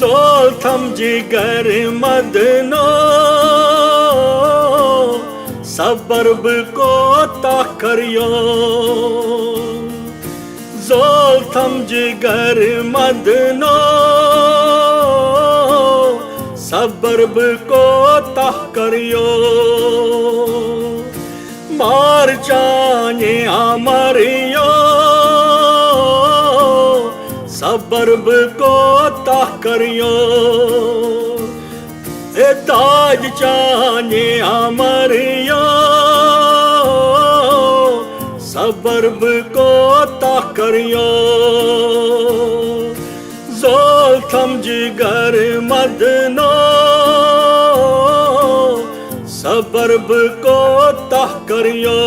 ज़ोल थम जिगर मदनो सबर कोता करियो ज़ोल थम जिगर मदनो सबर कोता करियो मार जाने अमरियो सबर कोता करियो ए ताज जाने अमरियो सबर कोता करियो ज़ोल थम जिगर मदनो सबर कोता करियो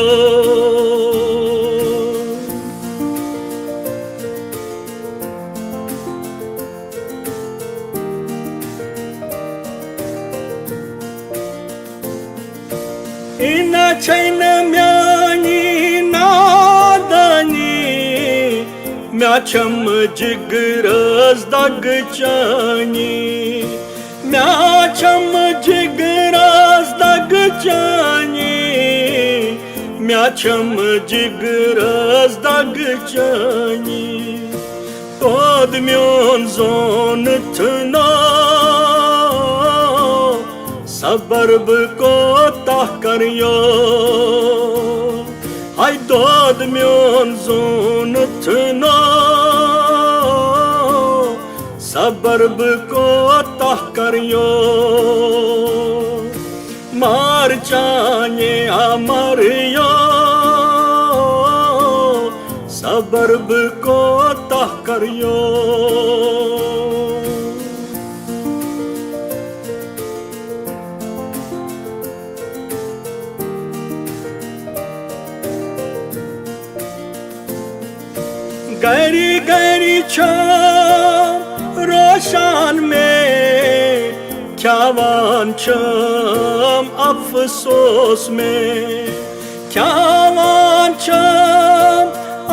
इन छैन म्यानी नादानी म्या छम जिगरस दग चानी म्या छम जिगरस दग चानी म्या छम जिगरस दग चानी तोद म्योन जोन थना सबर कोता करियो हाय दोद म्योन जोन थना सबर कोता करियो मार चाने अमरियो सबर कोता करियो गहरी गहरी छाम रोशन में ख्यावान छाम अफसोस में ख्यावान छाम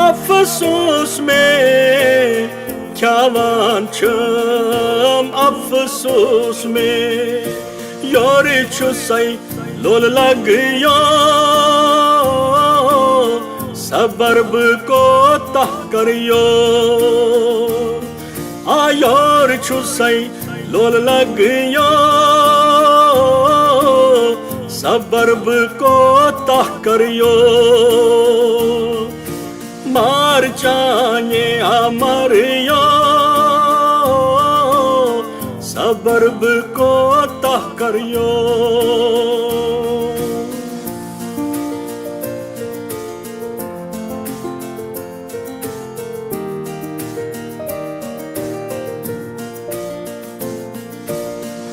अफसोस में ख्यावान छाम अफसोस में योर छुसई लोल लग यो सबर कोता करियो आयोर छुसई लोल लगियो सबर कोता करियो मार जाने अमरियो सबर कोता करियो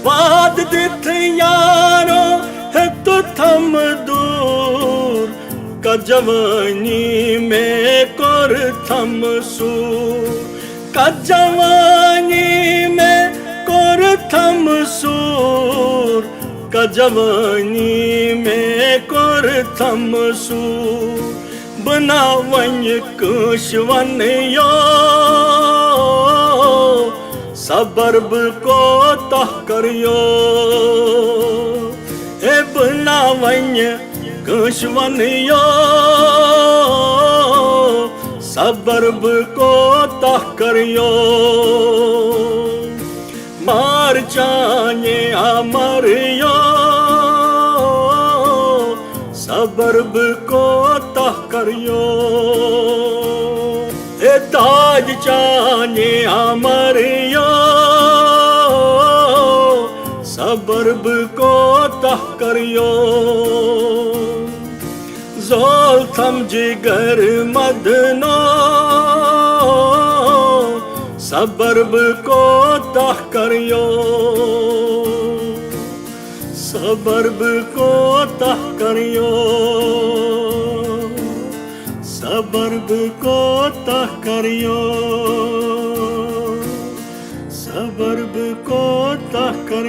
वाद दिथ यारो है तो थम दूर का जवानी में कर थम सूर का जवानी में कर थम सूर का जवानी में कर थम सूर बनावन कुशवन यो सबर कोता करियो ए बनावन कुशवन यो सबर कोता करियो मार जाने अमरियो सबर कोता करियो ए ताज जाने अमरियो सबर कोता करियो ज़ोल थम जिगर मदनो सबर कोता करियो सबर कोता करियो सबर कोता करियो सबर कोता करियो।